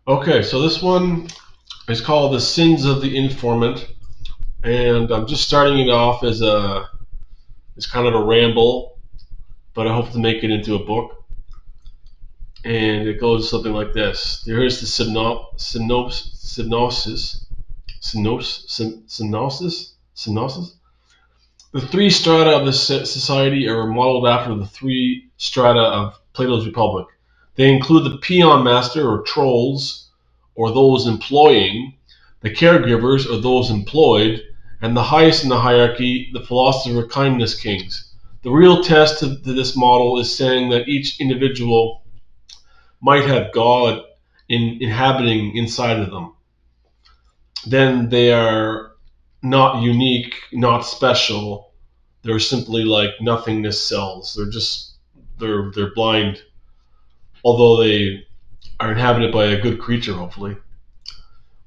Okay, so this one is called The Sins of the Informant, and I'm just starting it off as kind of a ramble, but I hope to make it into a book. And it goes something like this. Here's the synopsis. The three strata of this society are modeled after the three strata of Plato's Republic. They include the peon master or trolls, or those employing, the caregivers or those employed, and the highest in the hierarchy, the philosopher kindness kings. The real test to this model is saying that each individual might have God inhabiting inside of them. Then they are not unique, not special. They're simply like nothingness cells. They're blind, although they are inhabited by a good creature, hopefully.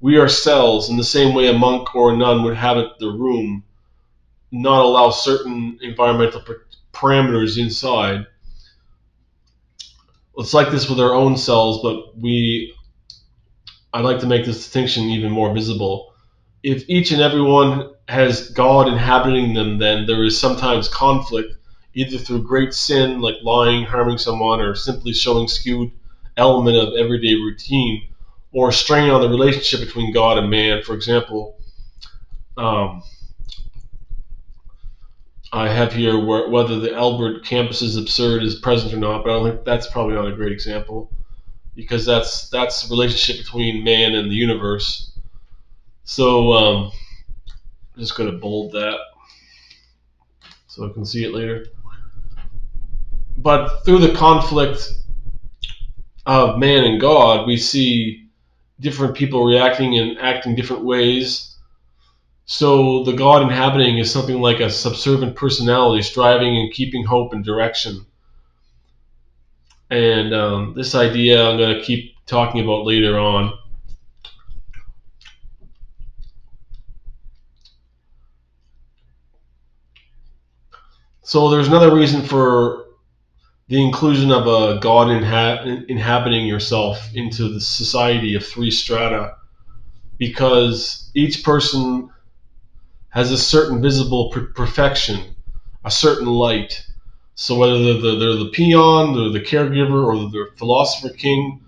We are cells in the same way a monk or a nun would habit the room, not allow certain environmental parameters inside. It's like this with our own cells, but I'd like to make this distinction even more visible. If each and every one has God inhabiting them, then there is sometimes conflict, either through great sin, like lying, harming someone, or simply showing skewed element of everyday routine, or strain on the relationship between God and man. For example, um, I have here whether the Albert campus is absurd is present or not, but I don't think that's probably not a great example because that's the relationship between man and the universe. So I'm just going to bold that so I can see it later. But through the conflict of man and God, we see different people reacting and acting different ways. So the God inhabiting is something like a subservient personality striving and keeping hope and direction. And this idea I'm going to keep talking about later on. So there's another reason for the inclusion of a God inhabiting yourself into the society of three strata, because each person has a certain visible perfection, a certain light. So whether they're the peon, they're the caregiver, or they're the philosopher king,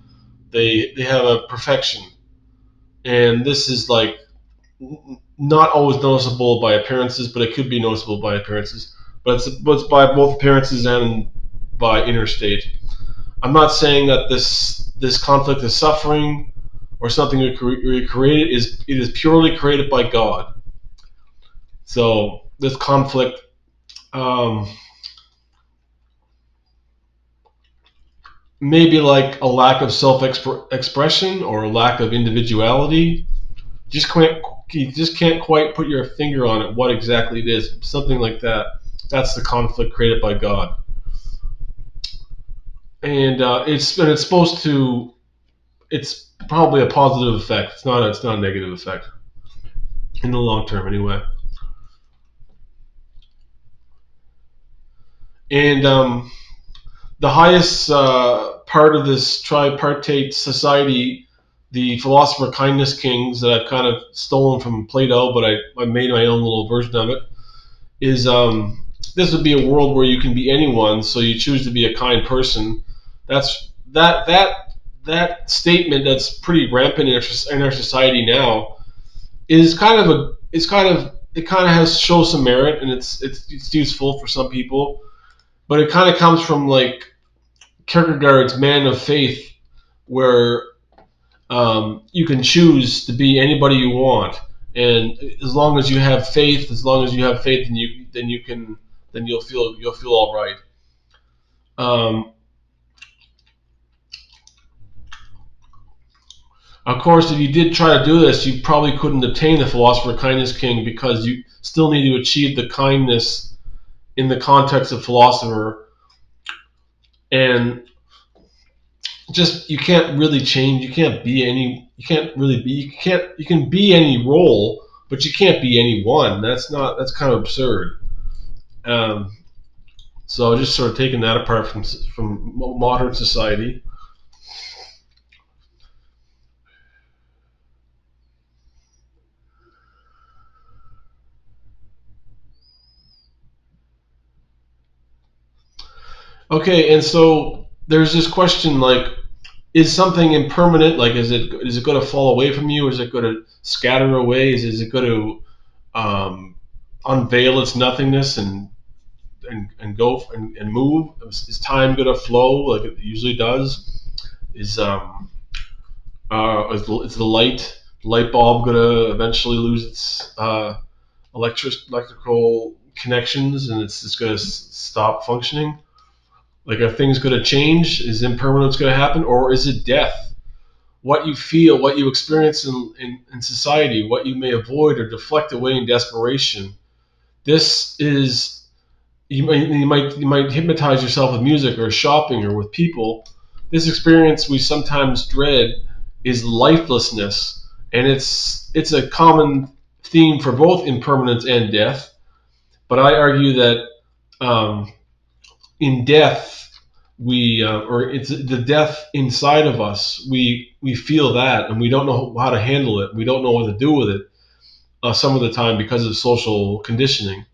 they have a perfection, and this is like not always noticeable by appearances, but it could be noticeable by appearances. But it's by both appearances and by inner state. I'm not saying that this conflict is suffering or something we created. It is purely created by God. So this conflict um, maybe like a lack of self-expression or a lack of individuality. You just can't quite put your finger on it. What exactly it is? Something like that. That's the conflict created by God, and it's supposed to. It's probably a positive effect. It's not a negative effect in the long term, anyway. And the highest part of this tripartite society, the philosopher kindness kings that I've kind of stolen from Plato, but I made my own little version of it, is this would be a world where you can be anyone, so you choose to be a kind person. That statement that's pretty rampant in our society now is kind of a it's kind of it kind of has shows some merit, and it's useful for some people, but it kind of comes from like Kierkegaard's Man of Faith, where you can choose to be anybody you want, and as long as you have faith, then you can then you'll feel all right. Um, of course, if you did try to do this, you probably couldn't attain the philosopher kindness king because you still need to achieve the kindness in the context of philosopher, and just you can't really change. You can't be any. You can't really be. You can't. You can be any role, but you can't be any one. That's not. That's kind of absurd. Um, so just sort of taking that apart from modern society. Okay, and so there's this question like, is something impermanent? Like, is it going to fall away from you? Is it going to scatter away? Is it going to unveil its nothingness and go and move? Is time going to flow like it usually does? Is the light bulb going to eventually lose its electrical connections and it's just going to stop functioning? Like, are things going to change? Is impermanence going to happen, or is it death? What you feel, what you experience in society, what you may avoid or deflect away in desperation. This is you might hypnotize yourself with music or shopping or with people. This experience we sometimes dread is lifelessness, and it's a common theme for both impermanence and death. But I argue that um, in death or it's the death inside of us. We feel that, and we don't know how to handle it. We don't know what to do with it some of the time because of social conditioning.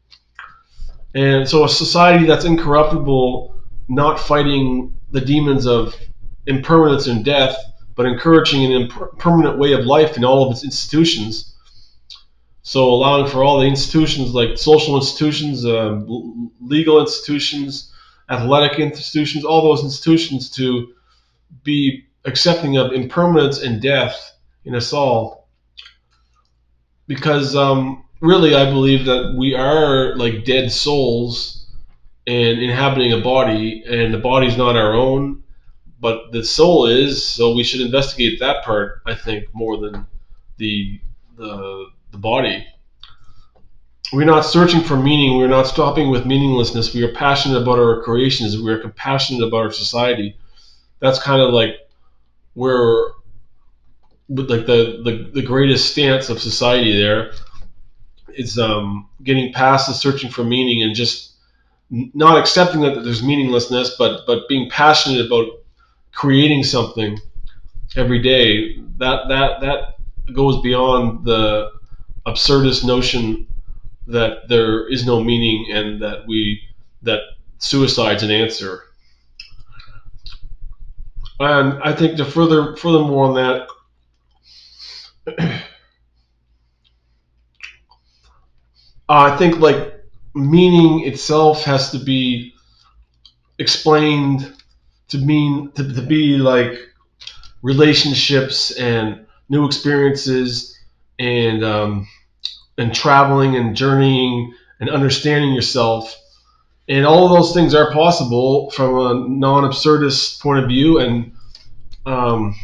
And so, a society that's incorruptible, not fighting the demons of impermanence and death, but encouraging an impermanent way of life in all of its institutions. So, allowing for all the institutions like social institutions, legal institutions, athletic institutions, all those institutions to be accepting of impermanence and death in us all. Because really, I believe that we are like dead souls and inhabiting a body, and the body's not our own, but the soul is. So we should investigate that part. I think more than the the body. We're not searching for meaning. We're not stopping with meaninglessness. We are passionate about our creations. We are compassionate about our society. That's kind of like where, like the greatest stance of society there is getting past the searching for meaning and just not accepting that there's meaninglessness, but being passionate about creating something every day. That goes beyond the absurdist notion that there is no meaning and that suicide's an answer. And I think to furthermore on that, I think like meaning itself has to be explained to be like relationships and new experiences and and traveling and journeying and understanding yourself. And all of those things are possible from a non-absurdist point of view, and um,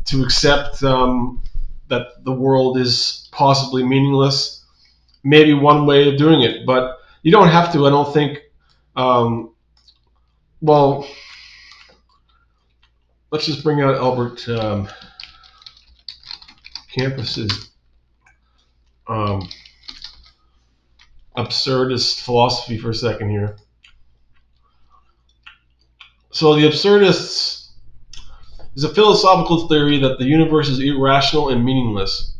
to accept that the world is possibly meaningless, maybe one way of doing it. But you don't have to. I don't think. Um, well, let's just bring out Albert Campus's um, absurdist philosophy for a second here. So the absurdists is a philosophical theory that the universe is irrational and meaningless.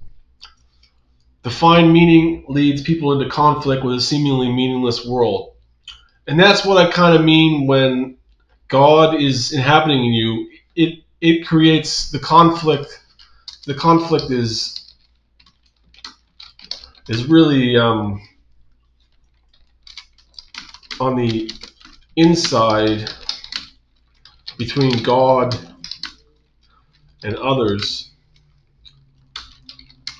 To find meaning leads people into conflict with a seemingly meaningless world. And that's what I kind of mean when God is inhabiting in you. It creates the conflict. The conflict is really on the inside between God and others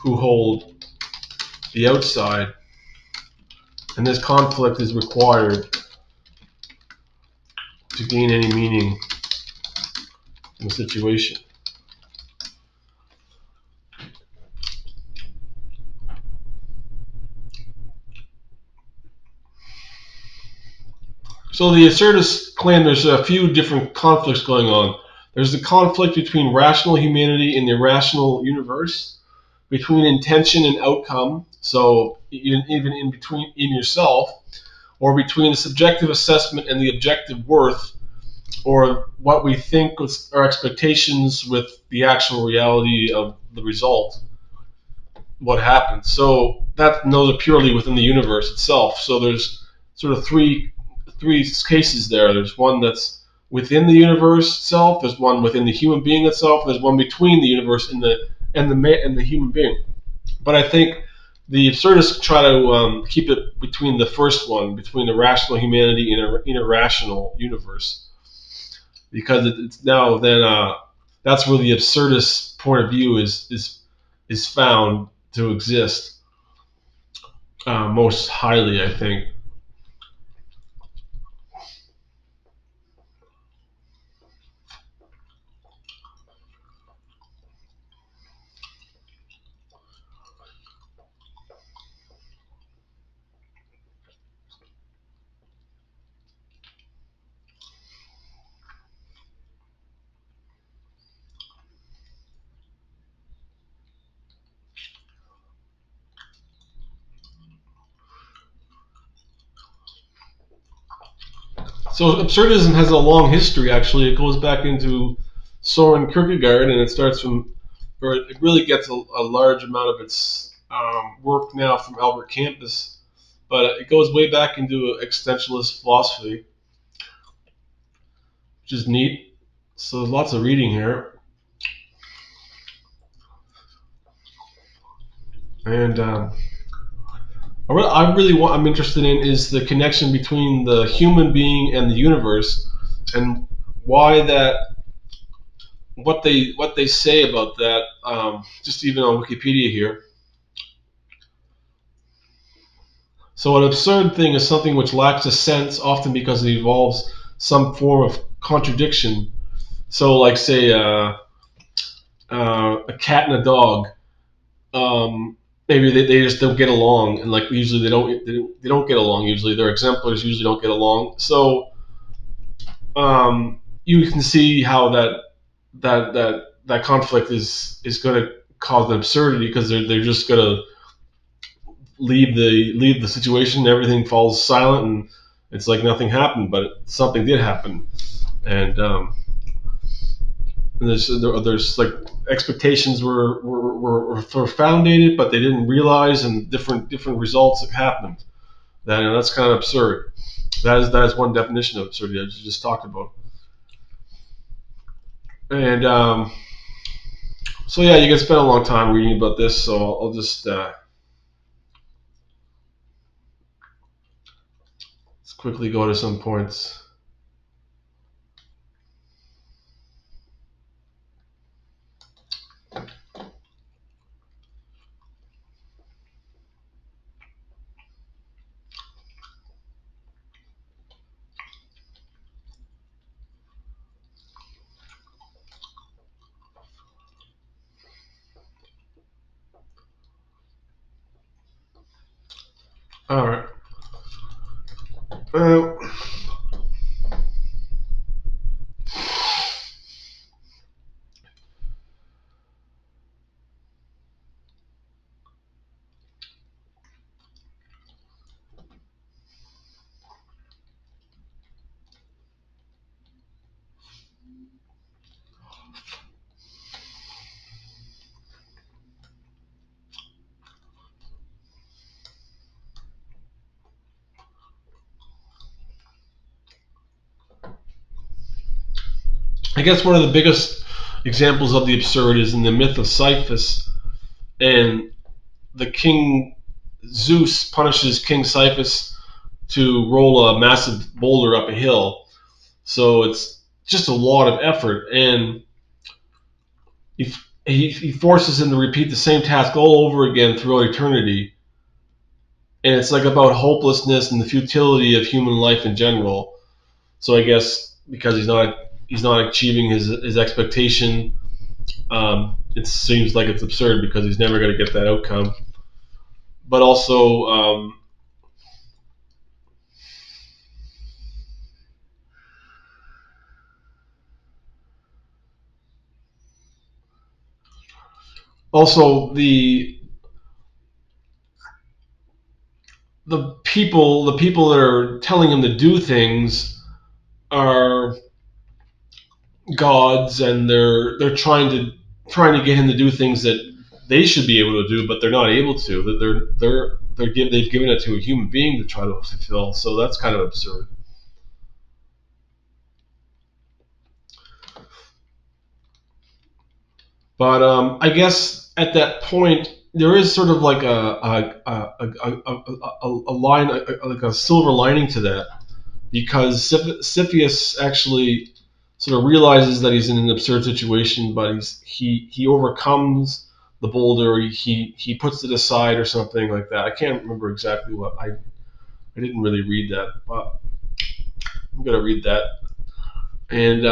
who hold the outside. And this conflict is required to gain any meaning in the situation. So the absurdists claim there's a few different conflicts going on. There's the conflict between rational humanity and the irrational universe, between intention and outcome, so even in between in yourself, or between the subjective assessment and the objective worth, or what we think was our expectations with the actual reality of the result, what happens. So that those are purely within the universe itself. So there's sort of three cases there. There's one that's within the universe itself. There's one within the human being itself. There's one between the universe and the human being. But I think the absurdists try to keep it between the first one, between the rational humanity and an irrational universe, because it's now then that's where the absurdist point of view is found to exist most highly, I think. So absurdism has a long history. Actually, it goes back into Soren Kierkegaard, and it starts from, or it really gets a large amount of its work now from Albert Campus, but it goes way back into existentialist philosophy, which is neat. So there's lots of reading here, and what I'm interested in is the connection between the human being and the universe, and why that what they say about that. Just even on Wikipedia here. So an absurd thing is something which lacks a sense, often because it involves some form of contradiction. So, like say a cat and a dog. Maybe they just don't get along, and like usually they don't get along. Usually, their exemplars usually don't get along. So you can see how that conflict is going to cause an absurdity because they're just going to leave the situation. Everything falls silent, and it's like nothing happened, but something did happen. And, and there's like expectations were founded, but they didn't realize, and different results have happened. That's kind of absurd. That is one definition of absurdity that you just talked about. And so yeah, you can spend a long time reading about this. So I'll just let's quickly go to some points. All right. Uh, I guess one of the biggest examples of the absurd is in the myth of Sisyphus, and the king Zeus punishes King Sisyphus to roll a massive boulder up a hill. So it's just a lot of effort, and he forces him to repeat the same task all over again throughout eternity. And it's like about hopelessness and the futility of human life in general. So I guess because he's not achieving his expectation, it seems like it's absurd because he's never going to get that outcome. But also the people that are telling him to do things are gods, and they're trying to get him to do things that they should be able to do, but they're not able to. That they've given it to a human being to try to fulfill. So that's kind of absurd. But I guess at that point there is sort of like a line, like a silver lining to that, because Siphius actually sort of realizes that he's in an absurd situation, but he overcomes the boulder. He puts it aside or something like that. I can't remember exactly what I didn't really read that, but I'm gonna read that. And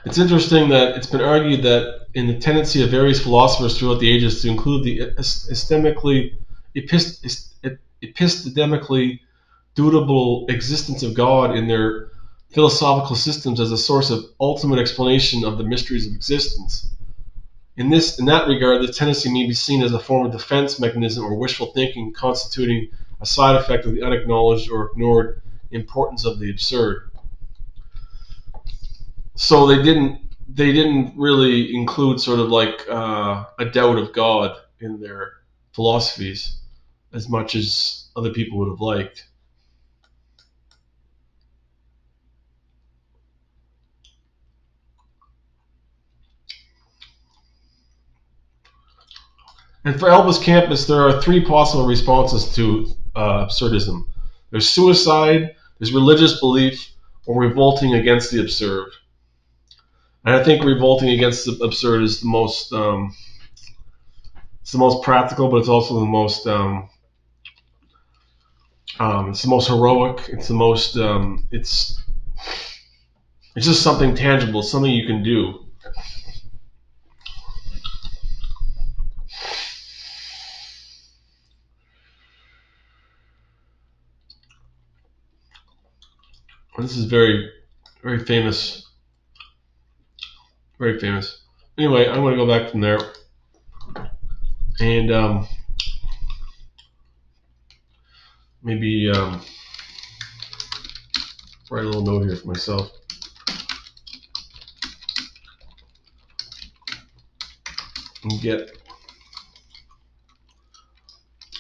it's interesting that it's been argued that in the tendency of various philosophers throughout the ages to include the epistemically dubitable existence of God in their philosophical systems as a source of ultimate explanation of the mysteries of existence. In that regard, the tendency may be seen as a form of defense mechanism or wishful thinking constituting a side effect of the unacknowledged or ignored importance of the absurd. So they didn't really include sort of like a doubt of God in their philosophies as much as other people would have liked. And for Elvis Campus, there are three possible responses to absurdism. There's suicide, there's religious belief, or revolting against the absurd. And I think revolting against the absurd is it's the most practical, but it's also it's the most heroic. It's just something tangible, something you can do. And this is very, very famous, very famous. Anyway, I'm going to go back from there and maybe write a little note here for myself and get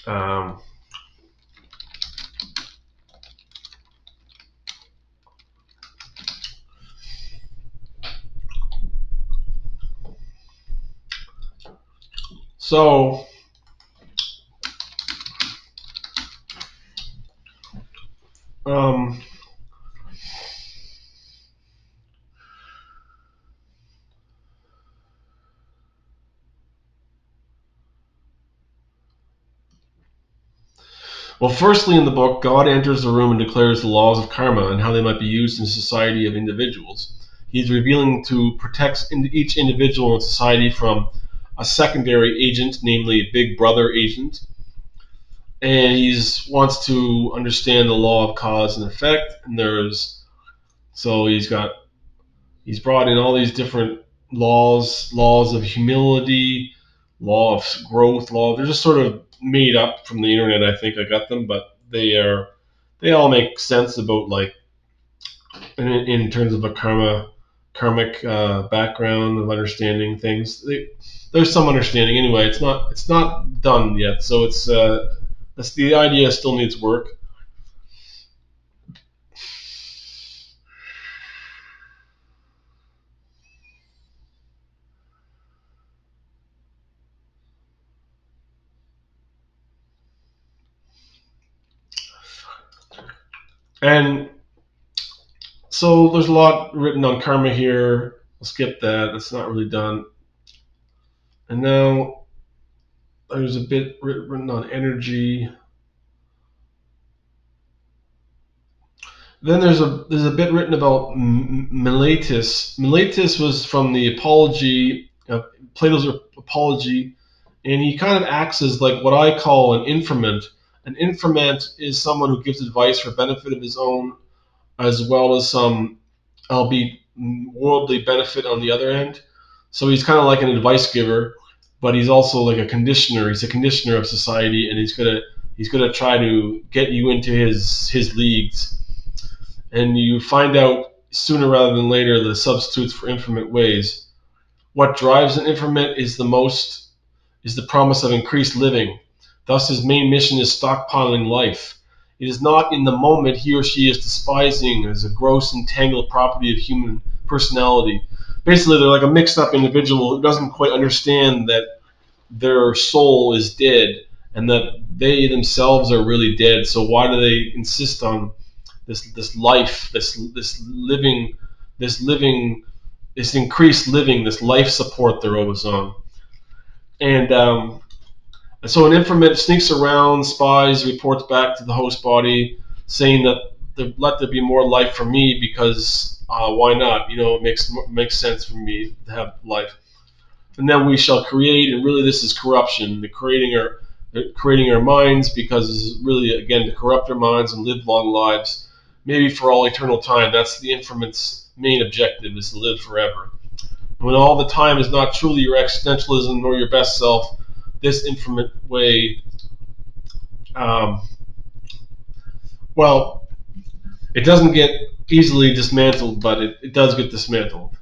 um, so. Um, well, firstly, in the book, God enters the room and declares the laws of karma and how they might be used in a society of individuals. He's revealing to protect each individual in society from a secondary agent, namely a big brother agent, and he wants to understand the law of cause and effect. And so he's brought in all these different laws of humility, law of growth, they're just sort of made up from the internet. I think I got them, but they all make sense about like in terms of a karmic background of understanding things. There's some understanding anyway. It's not done yet, so the idea still needs work. And so there's a lot written on karma here. We'll skip that. It's not really done. And now there's a bit written on energy. Then there's a bit written about Miletus. Miletus was from the Apology, Plato's Apology, and he kind of acts as like what I call an informant. An informant is someone who gives advice for benefit of his own, as well as some, albeit worldly benefit on the other end. So he's kind of like an advice giver, but he's also like a conditioner. He's a conditioner of society, and he's gonna try to get you into his leagues. And you find out sooner rather than later the substitutes for informant ways. What drives an informant is the promise of increased living. Thus, his main mission is stockpiling life. It is not in the moment he or she is despising as a gross entangled property of human personality. Basically, they're like a mixed up individual who doesn't quite understand that their soul is dead and that they themselves are really dead. So why do they insist on this life, this living, this increased living, this life support they're always on? And so an informant sneaks around, spies, reports back to the host body, saying that let there be more life for me because why not? It makes sense for me to have life. And then we shall create, and really this is corruption, creating our minds, because this is really again to corrupt our minds and live long lives, maybe for all eternal time. That's the informant's main objective, is to live forever. When all the time is not truly your existentialism nor your best self, this informant way, um, well, it doesn't get easily dismantled, but it does get dismantled.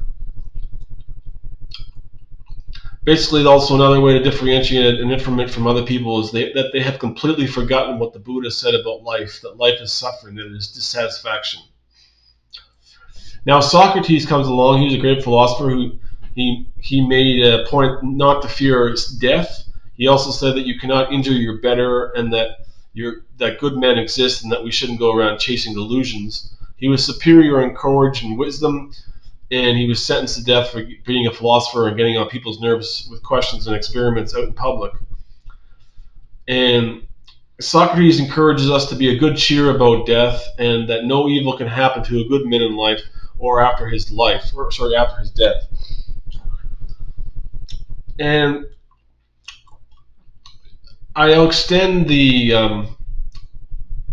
Basically, also another way to differentiate an informant from other people is that they have completely forgotten what the Buddha said about life, that life is suffering, that it is dissatisfaction. Now, Socrates comes along. He was a great philosopher who he made a point not to fear death. He also said that you cannot injure your better, and that good men exist, and that we shouldn't go around chasing delusions. He was superior in courage and wisdom, and he was sentenced to death for being a philosopher and getting on people's nerves with questions and experiments out in public. And Socrates encourages us to be a good cheer about death, and that no evil can happen to a good man in life or after his after his death. And I extend the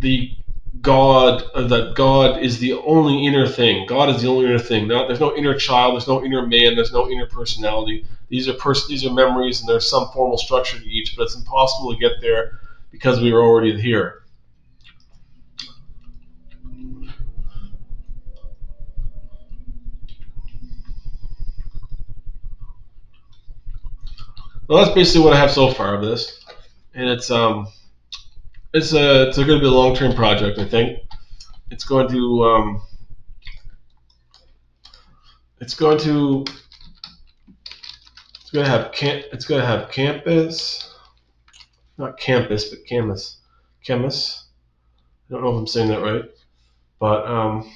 that God is the only inner thing. God is the only inner thing. There's no inner child. There's no inner man. There's no inner personality. These are memories, and there's some formal structure to each, but it's impossible to get there because we are already here. Well, that's basically what I have so far of this, and it's going to be a long term project. I think it's going to it's going to it's going to have campus, not campus, but camus. I don't know if I'm saying that right, but um,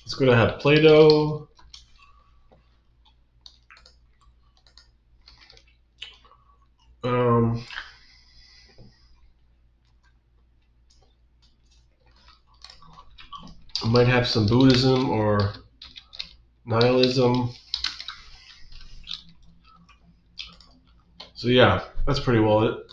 it's going to have Play-Doh. Um, it might have some Buddhism or nihilism. So yeah, that's pretty well it.